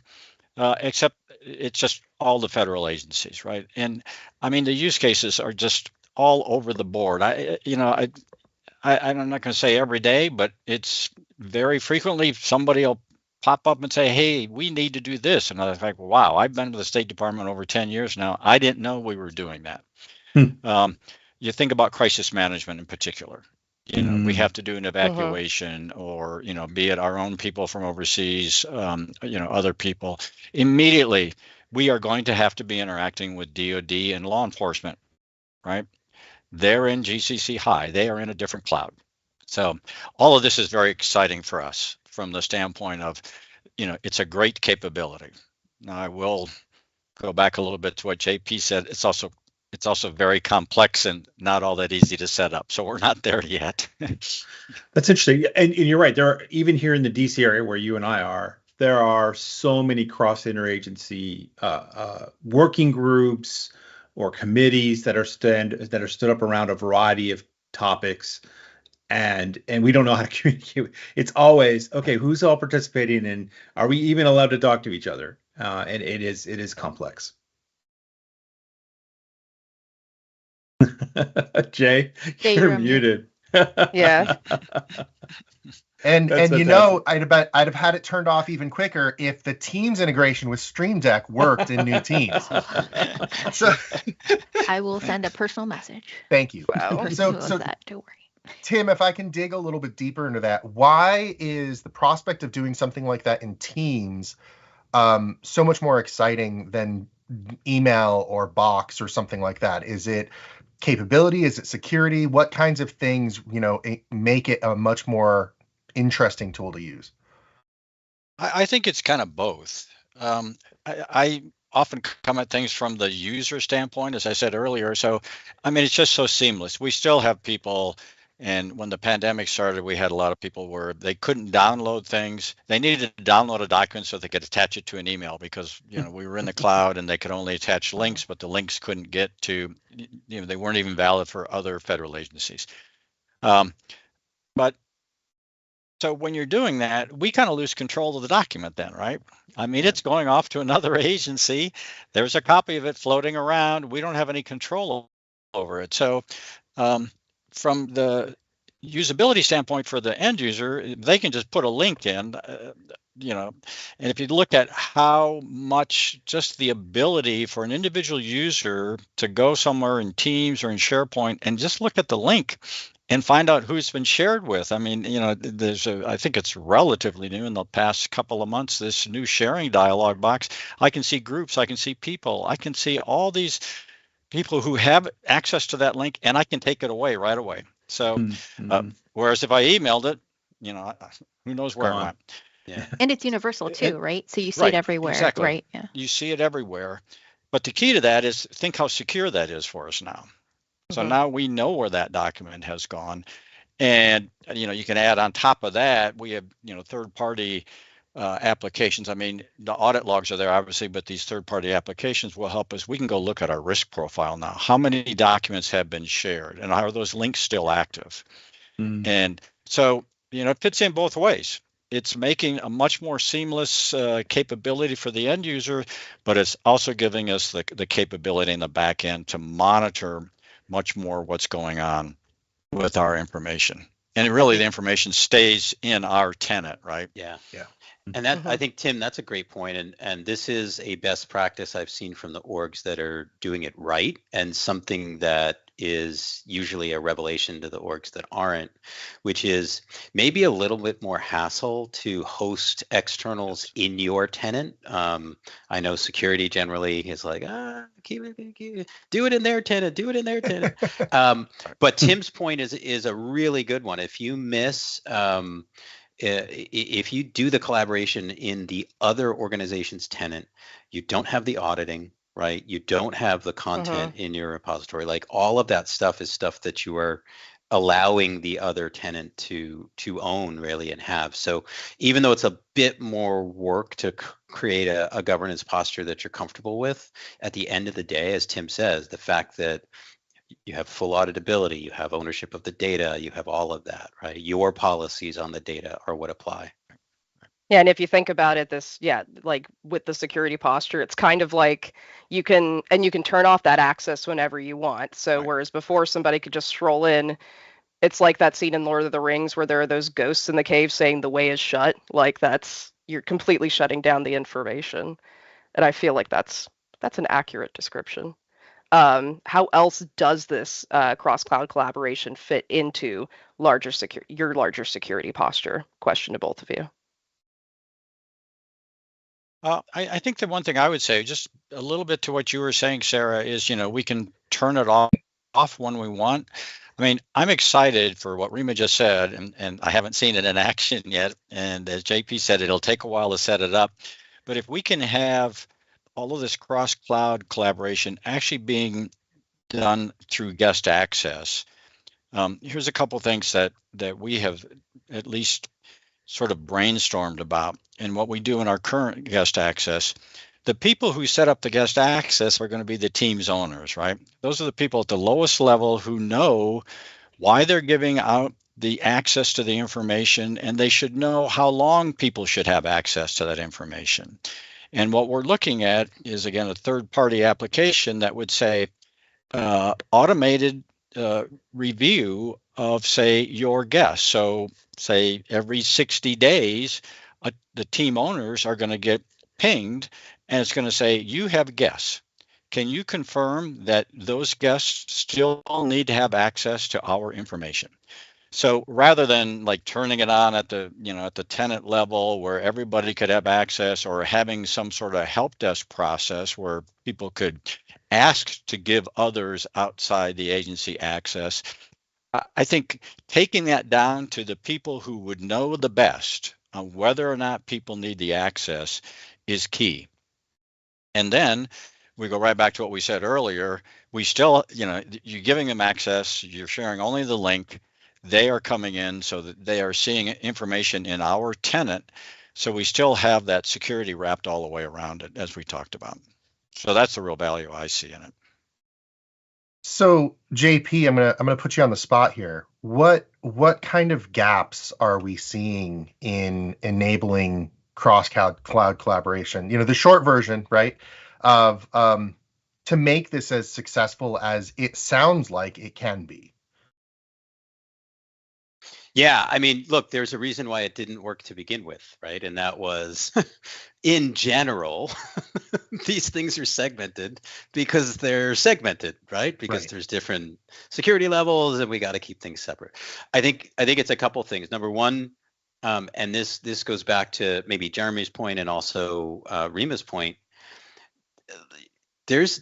Speaker 6: except it's just all the federal agencies, right? And I mean the use cases are just all over the board. I'm not going to say every day, but it's very frequently somebody will pop up and say, hey, we need to do this. And I was like, wow, I've been to the State Department over 10 years now. I didn't know we were doing that. You think about crisis management in particular. We have to do an evacuation or, be it our own people from overseas, other people. Immediately, we are going to have to be interacting with DOD and law enforcement, right? They're in GCC High. They are in a different cloud. So all of this is very exciting for us from the standpoint of, it's a great capability. Now, I will go back a little bit to what JP said. It's also very complex and not all that easy to set up. So we're not there yet.
Speaker 3: That's interesting. And you're right. There are, even here in the DC area where you and I are, there are so many cross interagency working groups or committees that are stood up around a variety of topics, and we don't know how to communicate. It's always, okay, who's all participating, and are we even allowed to talk to each other? And it is complex. Jay, you're muted.
Speaker 2: Yeah.
Speaker 1: And I'd have had it turned off even quicker if the Teams integration with Stream Deck worked in new Teams. So
Speaker 4: I will send a personal message.
Speaker 1: Thank you.
Speaker 2: Wow.
Speaker 1: So
Speaker 4: that, don't worry.
Speaker 1: Tim, if I can dig a little bit deeper into that, why is the prospect of doing something like that in Teams so much more exciting than email or Box or something like that? Is it capability? Is it security? What kinds of things, make it a much more interesting tool to use?
Speaker 6: I think it's kind of both. I often come at things from the user standpoint, as I said earlier. So, it's just so seamless. We still have people, and when the pandemic started, we had a lot of people where they couldn't download things. They needed to download a document so they could attach it to an email because, we were in the cloud and they could only attach links, but the links couldn't get to, they weren't even valid for other federal agencies. But so when you're doing that, we kind of lose control of the document then, right? It's going off to another agency. There's a copy of it floating around. We don't have any control over it. So from the usability standpoint for the end user, they can just put a link in, and if you look at how much just the ability for an individual user to go somewhere in Teams or in SharePoint and just look at the link and find out who it's been shared with. I mean, I think it's relatively new in the past couple of months, this new sharing dialog box. I can see groups, I can see people, I can see all these people who have access to that link, and I can take it away right away. So, whereas if I emailed it, who knows where it went.
Speaker 4: Yeah. And it's universal too, right? So you see it everywhere,
Speaker 6: exactly.
Speaker 4: Right? Yeah.
Speaker 6: You see it everywhere. But the key to that is think how secure that is for us now. So now we know where that document has gone. And, you can add on top of that, we have, third-party applications. I mean, the audit logs are there, obviously, but these third-party applications will help us. We can go look at our risk profile now. How many documents have been shared? And are those links still active? And so, it fits in both ways. It's making a much more seamless capability for the end user, but it's also giving us the capability in the back end to monitor much more what's going on with our information. And really the information stays in our tenant, right?
Speaker 5: Yeah. And that I think, Tim, that's a great point. And this is a best practice I've seen from the orgs that are doing it right, and something that is usually a revelation to the orgs that aren't, which is maybe a little bit more hassle to host externals in your tenant. I know security generally is like, keep it, do it in their tenant, do it in their tenant. But Tim's point is a really good one. If you miss if you do the collaboration in the other organization's tenant, you don't have the auditing, right? You don't have the content in your repository. Like all of that stuff is stuff that you are allowing the other tenant to own really and have. So even though it's a bit more work to create a governance posture that you're comfortable with, at the end of the day, as Tim says, the fact that you have full auditability, you have ownership of the data, you have all of that, right? Your policies on the data are what apply.
Speaker 2: Yeah, and if you think about it, like with the security posture, it's kind of like you can turn off that access whenever you want. So whereas before somebody could just stroll in, it's like that scene in Lord of the Rings where there are those ghosts in the cave saying the way is shut. Like you're completely shutting down the information. And I feel like that's an accurate description. How else does this cross-cloud collaboration fit into your larger security posture? Question to both of you.
Speaker 6: I think the one thing I would say, just a little bit to what you were saying, Sarah, is, we can turn it off when we want. I mean, I'm excited for what Rima just said, and I haven't seen it in action yet. And as JP said, it'll take a while to set it up. But if we can have all of this cross-cloud collaboration actually being done through guest access, here's a couple things that we have at least sort of brainstormed about. And what we do in our current guest access, the people who set up the guest access are going to be the team's owners, right? Those are the people at the lowest level who know why they're giving out the access to the information, and they should know how long people should have access to that information. And what we're looking at is, again, a third-party application that would say automated review of, say, your guests. So say every 60 days, the team owners are going to get pinged, and it's going to say, you have guests. Can you confirm that those guests still need to have access to our information? So rather than like turning it on at the tenant level where everybody could have access, or having some sort of help desk process where people could ask to give others outside the agency access, I think taking that down to the people who would know the best on whether or not people need the access is key. And then we go right back to what we said earlier. We still, you're giving them access, you're sharing only the link. They are coming in so that they are seeing information in our tenant. So we still have that security wrapped all the way around it, as we talked about. So that's the real value I see in it.
Speaker 1: So JP, I'm gonna put you on the spot here. What kind of gaps are we seeing in enabling cross-cloud collaboration? The short version, right, of to make this as successful as it sounds like it can be?
Speaker 5: Yeah, I mean, look, there's a reason why it didn't work to begin with, right? And that was, in general, these things are segmented because they're segmented, right? Because there's different security levels, and we got to keep things separate. I think it's a couple things. Number one, and this goes back to maybe Jeremy's point and also Rima's point. There's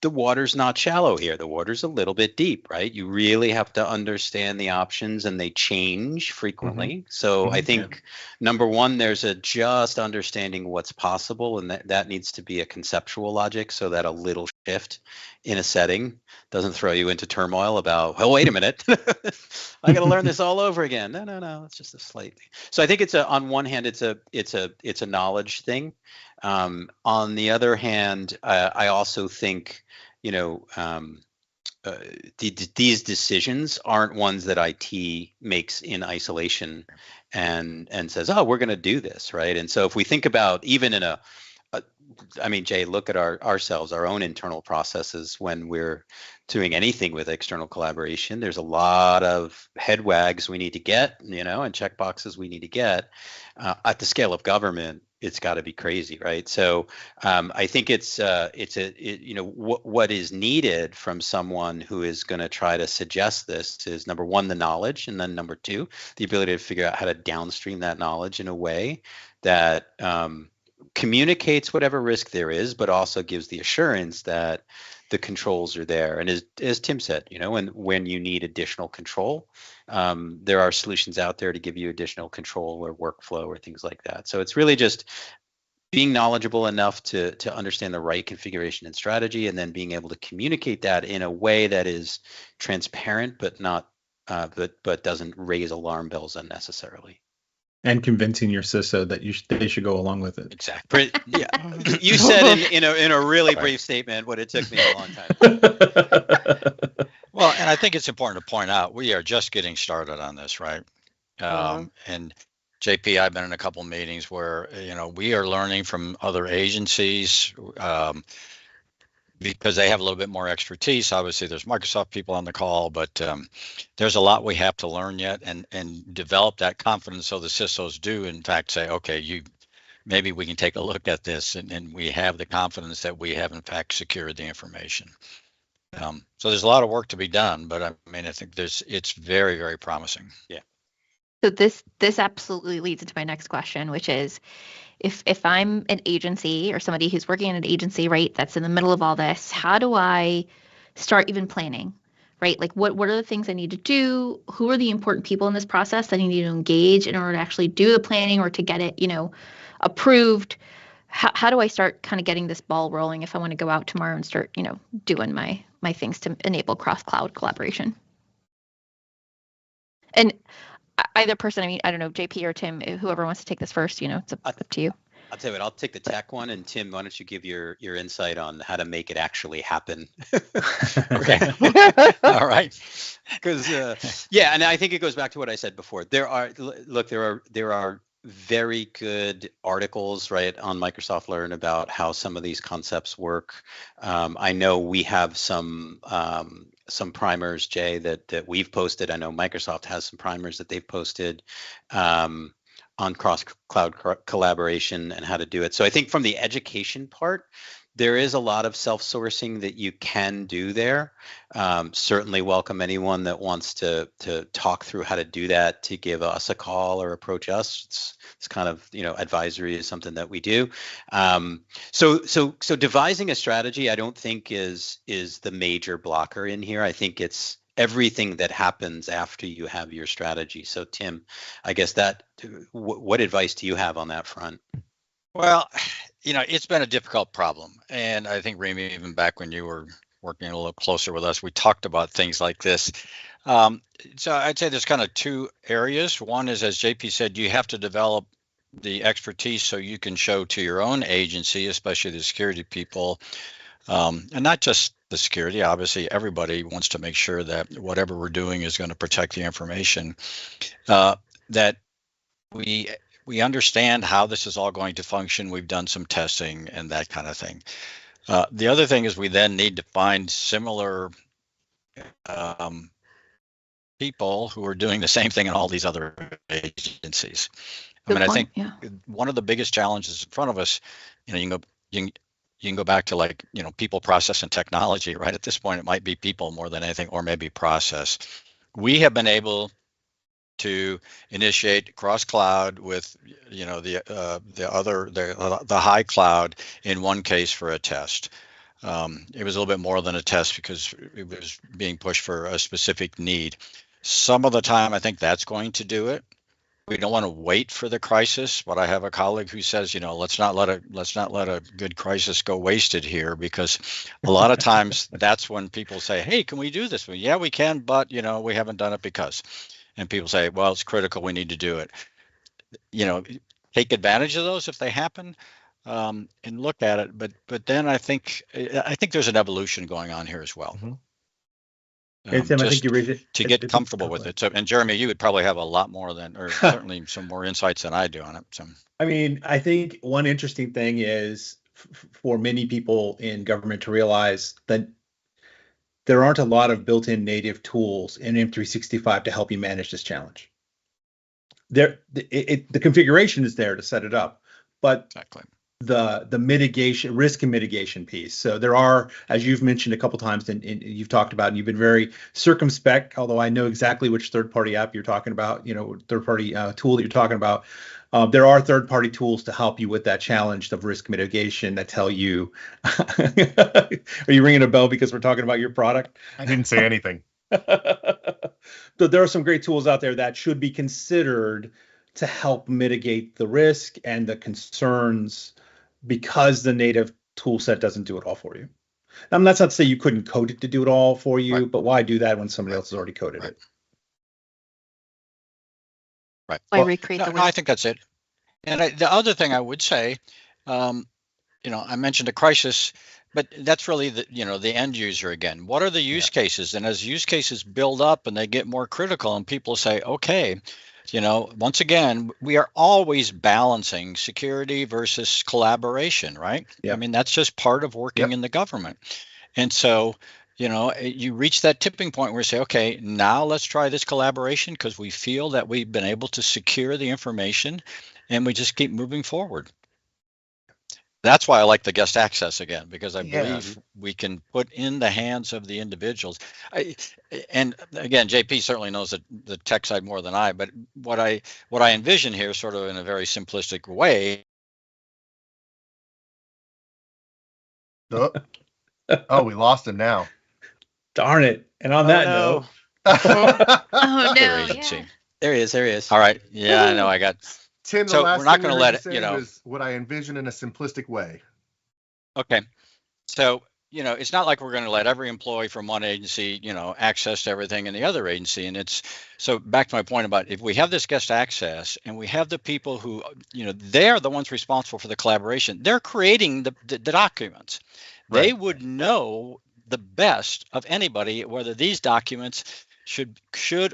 Speaker 5: the water's not shallow here. The water's a little bit deep, right? You really have to understand the options, and they change frequently. So I think number one, there's a just understanding what's possible, and that needs to be a conceptual logic, so that a little shift in a setting doesn't throw you into turmoil about, oh, wait a minute, I got to learn this all over again. No, it's just a slight thing. So I think on one hand, it's a knowledge thing. On the other hand, I also think, these decisions aren't ones that IT makes in isolation and says, oh, we're going to do this, right? And so if we think about even in Jay, look at ourselves, our own internal processes when we're doing anything with external collaboration. There's a lot of head wags we need to get, and check boxes we need to get. At the scale of government, it's got to be crazy, right? So I think what is needed from someone who is going to try to suggest this is, number one, the knowledge, and then number two, the ability to figure out how to downstream that knowledge in a way that communicates whatever risk there is, but also gives the assurance that the controls are there. And as Tim said, when you need additional control, there are solutions out there to give you additional control or workflow or things like that. So it's really just being knowledgeable enough to understand the right configuration and strategy, and then being able to communicate that in a way that is transparent, but not but doesn't raise alarm bells unnecessarily.
Speaker 3: And convincing your CISO that they should go along with it.
Speaker 5: Exactly. Yeah. You said in a really brief statement what it took me a long time.
Speaker 6: Well, and I think it's important to point out we are just getting started on this, right? And JP, I've been in a couple of meetings where we are learning from other agencies because they have a little bit more expertise. Obviously, there's Microsoft people on the call, but there's a lot we have to learn yet and develop that confidence so the CISOs do, in fact, say, okay, maybe we can take a look at this, and we have the confidence that we have, in fact, secured the information. So there's a lot of work to be done, but I think it's very, very promising.
Speaker 5: Yeah.
Speaker 4: So this absolutely leads into my next question, which is, if I'm an agency or somebody who's working in an agency, right, that's in the middle of all this, how do I start even planning, right? Like what are the things I need to do? Who are the important people in this process that I need to engage in order to actually do the planning or to get it, approved? How do I start kind of getting this ball rolling if I want to go out tomorrow and start, doing my things to enable cross-cloud collaboration? And either person, I don't know, JP or Tim, whoever wants to take this first, it's up to you.
Speaker 5: I'll tell you what, I'll take the tech one, and Tim, why don't you give your insight on how to make it actually happen?
Speaker 6: Okay. All right.
Speaker 5: Because and I think it goes back to what I said before. There are very good articles, right, on Microsoft Learn about how some of these concepts work. I know we have some primers, Jay, that we've posted. I know Microsoft has some primers that they've posted on cross-cloud collaboration and how to do it. So I think from the education part, there is a lot of self-sourcing that you can do there. Certainly welcome anyone that wants to talk through how to do that, to give us a call or approach us. It's kind of, advisory is something that we do. So devising a strategy, I don't think is the major blocker in here. I think it's everything that happens after you have your strategy. So Tim, I guess what advice do you have on that front?
Speaker 6: Well, it's been a difficult problem. And I think, Remy, even back when you were working a little closer with us, we talked about things like this. So I'd say there's kind of two areas. One is, as JP said, you have to develop the expertise so you can show to your own agency, especially the security people, and not just the security. Obviously, everybody wants to make sure that whatever we're doing is going to protect the information, that we understand how this is all going to function. We've done some testing and that kind of thing. The other thing is we then need to find similar people who are doing the same thing in all these other agencies. I think one of the biggest challenges in front of us, you can go back to like, people, process, and technology, right? At this point, it might be people more than anything, or maybe process. We have been able to initiate cross cloud with, the high cloud in one case for a test. It was a little bit more than a test because it was being pushed for a specific need. Some of the time, I think that's going to do it. We don't want to wait for the crisis, but I have a colleague who says, let's not let a good crisis go wasted here, because a lot of times that's when people say, hey, can we do this? Well, yeah, we can, but we haven't done it because. And people say, well, it's critical, we need to do it. Take advantage of those if they happen, and look at it. But then I think there's an evolution going on here as well.
Speaker 3: Mm-hmm. Tim, I think you raised it
Speaker 6: to get comfortable with it. So, and Jeremy, you would probably have a lot more than, or certainly some more insights than I do on it. So,
Speaker 3: I think one interesting thing is for many people in government to realize that there aren't a lot of built-in native tools in M365 to help you manage this challenge. The configuration is there to set it up, but
Speaker 6: exactly.
Speaker 3: The mitigation, risk and mitigation piece. So there are, as you've mentioned a couple times, and you've talked about, and you've been very circumspect, although I know exactly which third-party app you're talking about, third-party tool that you're talking about. There are third-party tools to help you with that challenge of risk mitigation that tell you, are you ringing a bell because we're talking about your product?
Speaker 1: I didn't say anything.
Speaker 3: So there are some great tools out there that should be considered to help mitigate the risk and the concerns, because the native tool set doesn't do it all for you. Now, that's not to say you couldn't code it to do it all for you, right, but why do that when somebody else has already coded it?
Speaker 6: Right.
Speaker 4: Why recreate the wheel?
Speaker 6: I think that's it. And the other thing I would say, I mentioned a crisis, but that's really the end user again. What are the use cases? And as use cases build up and they get more critical, and people say, okay, once again, we are always balancing security versus collaboration, right?
Speaker 3: Yep.
Speaker 6: That's just part of working in the government. And so, you reach that tipping point where you say, okay, now let's try this collaboration because we feel that we've been able to secure the information, and we just keep moving forward. That's why I like the guest access again, because I believe we can put in the hands of the individuals. And again, JP certainly knows the tech side more than I, but what I envision here, sort of in a very simplistic way.
Speaker 1: Oh, we lost him now.
Speaker 3: Darn it. And on that note.
Speaker 4: Oh, no.
Speaker 5: Agency. Yeah. There he is.
Speaker 6: All right. Yeah, I know. I got...
Speaker 1: Tim, the last we're not going to let it, was what I envision in a simplistic way.
Speaker 6: Okay. So, it's not like we're going to let every employee from one agency, access to everything in the other agency. And so back to my point about, if we have this guest access and we have the people who, they're the ones responsible for the collaboration, they're creating the documents. Right. They would know the best of anybody whether these documents should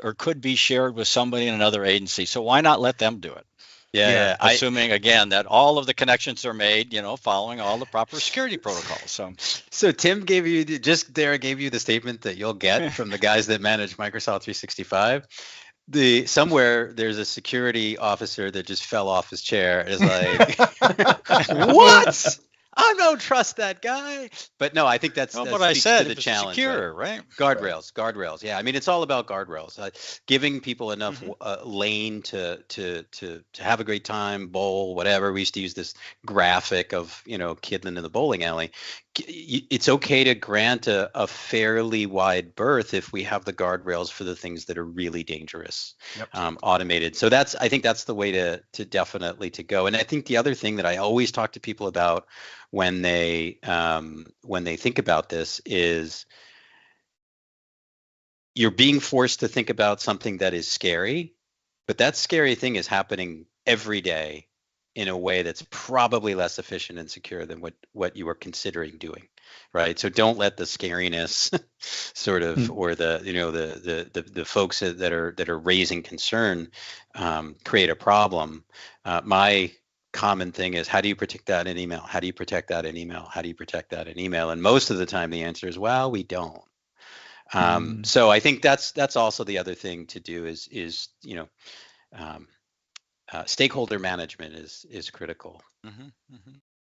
Speaker 6: or could be shared with somebody in another agency. So why not let them do it? Yeah, assuming again that all of the connections are made, following all the proper security protocols.
Speaker 5: So Tim gave you the statement that you'll get from the guys that manage Microsoft 365. Somewhere there's a security officer that just fell off his chair. Is like, what? I don't trust that guy. But no, I think that's
Speaker 6: what I said.
Speaker 5: The challenge,
Speaker 6: secure, right?
Speaker 5: Guardrails. Yeah, it's all about guardrails. Giving people enough lane to have a great time, bowl, whatever. We used to use this graphic of Kidland in the bowling alley. It's okay to grant a fairly wide berth if we have the guardrails for the things that are really dangerous, automated. So I think that's the way to definitely to go. And I think the other thing that I always talk to people about when they think about this is you're being forced to think about something that is scary, but that scary thing is happening every day in a way that's probably less efficient and secure than what you are considering doing, right? So don't let the scariness sort of or the folks that are raising concern create a problem. My common thing is, how do you protect that in email? How do you protect that in email? How do you protect that in email? And most of the time the answer is, well, we don't. So I think that's also the other thing to do is stakeholder management is critical.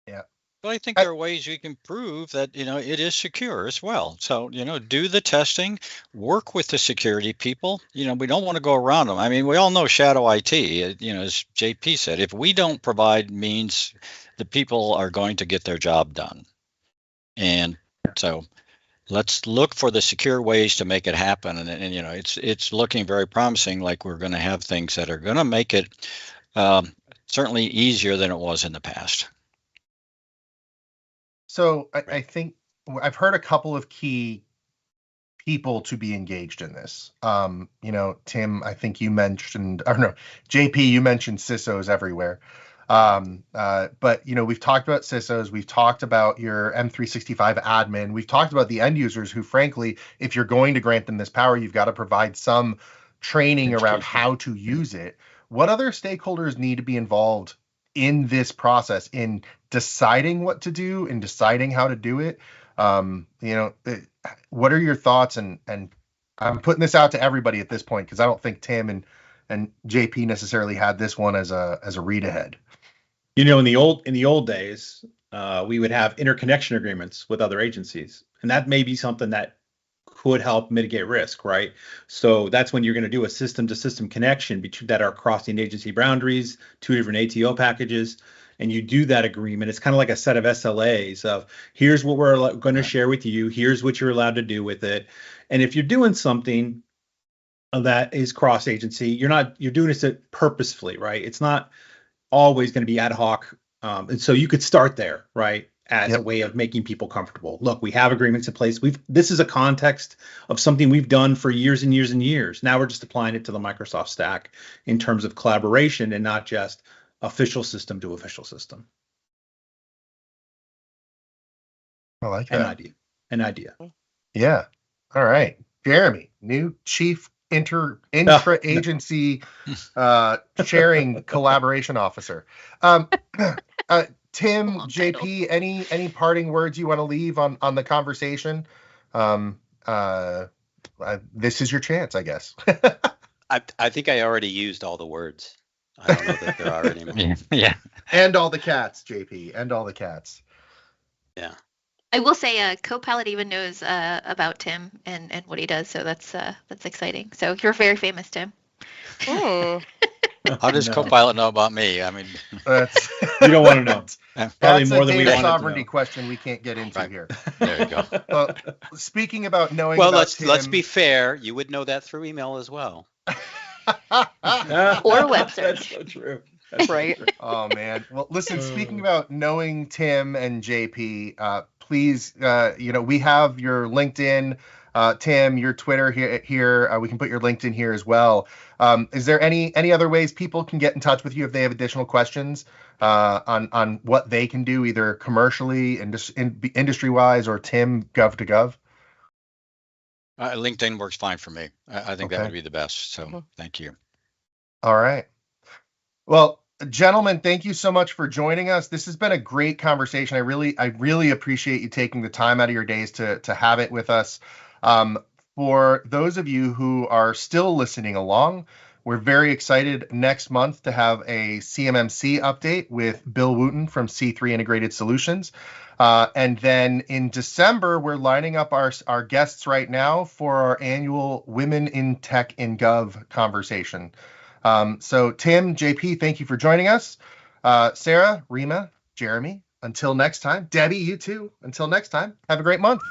Speaker 1: Yeah.
Speaker 6: But I think there are ways you can prove that, it is secure as well. So, do the testing, work with the security people. We don't want to go around them. I mean, we all know shadow IT, as JP said, if we don't provide means, the people are going to get their job done. And so let's look for the secure ways to make it happen. And it's looking very promising, like we're going to have things that are going to make it certainly easier than it was in the past.
Speaker 1: So I think I've heard a couple of key people to be engaged in this. Tim, I think you mentioned, I don't know, JP, you mentioned CISOs everywhere. But we've talked about CISOs, we've talked about your M365 admin, we've talked about the end users who, frankly, if you're going to grant them this power, you've got to provide some training around how to use it. What other stakeholders need to be involved in this process, in deciding what to do, in deciding how to do it? What are your thoughts? And I'm putting this out to everybody at this point, because I don't think Tim and JP necessarily had this one as a read ahead.
Speaker 3: In the old days, we would have interconnection agreements with other agencies, and that may be something that could help mitigate risk, right? So that's when you're going to do a system-to-system connection between that are crossing agency boundaries, two different ATO packages, and you do that agreement. It's kind of like a set of SLAs of, here's what we're going to share with you, here's what you're allowed to do with it. And if you're doing something that is cross-agency, you're doing it purposefully, right? It's not always going to be ad hoc. And so you could start there, right? As a way of making people comfortable. Look, we have agreements in place. This is a context of something we've done for years and years and years. Now we're just applying it to the Microsoft stack in terms of collaboration and not just official system to official system.
Speaker 1: I like that.
Speaker 3: An idea.
Speaker 1: Yeah. All right. Jeremy, new chief intra-agency sharing collaboration officer. Tim, JP, any parting words you want to leave on the conversation? This is your chance, I guess.
Speaker 5: I think I already used all the words. I don't know that there are anymore.
Speaker 6: Yeah.
Speaker 1: And all the cats, JP, and all the cats.
Speaker 5: Yeah.
Speaker 4: I will say, Copilot even knows about Tim and what he does, so that's exciting. So you're very famous, Tim.
Speaker 6: How does Copilot know about me? I mean,
Speaker 3: you don't want to know.
Speaker 1: Probably more than we want. Sovereignty question we can't get into here.
Speaker 6: There you go.
Speaker 1: Speaking about knowing.
Speaker 5: Well,
Speaker 1: about
Speaker 5: let's be fair. You would know that through email as well.
Speaker 4: Or web search.
Speaker 3: That's so true.
Speaker 2: That's right.
Speaker 1: Oh man. Well, listen. Speaking about knowing Tim and JP, please, we have your LinkedIn, Tim, your Twitter here. We can put your LinkedIn here as well. Is there any other ways people can get in touch with you if they have additional questions on what they can do, either commercially, industry wise, or Tim gov to gov?
Speaker 6: LinkedIn works fine for me. I think that would be the best. So thank you.
Speaker 1: All right. Well, gentlemen, thank you so much for joining us. This has been a great conversation. I really appreciate you taking the time out of your days to have it with us. For those of you who are still listening along, we're very excited next month to have a CMMC update with Bill Wooten from C3 Integrated Solutions. And then in December, we're lining up our guests right now for our annual Women in Tech in Gov conversation. So Tim, JP, thank you for joining us. Sarah, Rima, Jeremy, until next time. Debbie, you too. Until next time, have a great month.